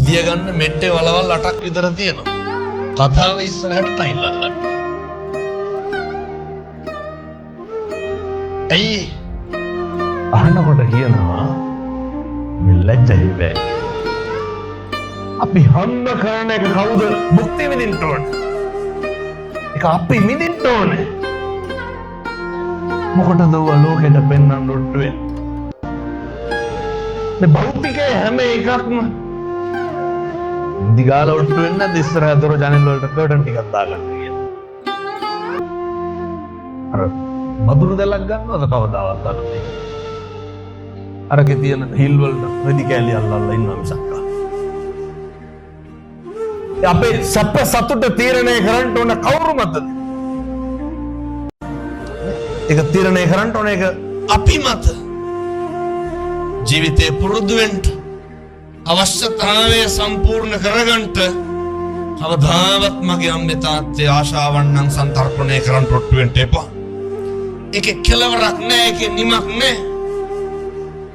බුදිය ගන්න මෙට්ටේ වලවල් 8ක් විතර තියෙනවා. කතාව ඉස්සරහට තයිලල්ලා. ඇයි අහනකොට කියනවා ලැජ්ජයි බෑ. අපි හම්බ කරන එක කවුද භුක්ති විඳින්න ඕනේ? ඒක අපි විඳින්න ඕනේ. මොකටද ඔය ලෝකෙට පෙන්වන්න ඔට්ටු වෙන්නේ? මේ භෞතිකයේ හැම එකක්ම දිගාල ඔට්ටු වෙන්න නැද්ද ඉස්සරහ දොර ජනෙල් වලට කර්ටන් ටිකක් දාගන්න කියලා. අර මදුරු දැලක් ගන්නවද කවදාවත් අරන්නේ? අරකේ තියෙන හිල් වලට රෙදි කෑලි අල්ලලා ඉන්නවා මිසක්. අපේ සැප සතුට තීරණය කරන්න ඕන කවුරු මතද? ඒක තීරණය කරන්න ඕන එක අපි මත. ජීවිතේ පුරුදු වෙන්න අවශ්‍යතාවය සම්පූර්ණ කරගන්න කවදාවත් මගේ අම්මේ තාත්තේ ආශාවන් නම් සන්තර්පණය කරන්න ඔට්ටු වෙන්න එපා. ඒකේ කෙලවරක් නැහැ, ඒකේ නිමක් නැහැ.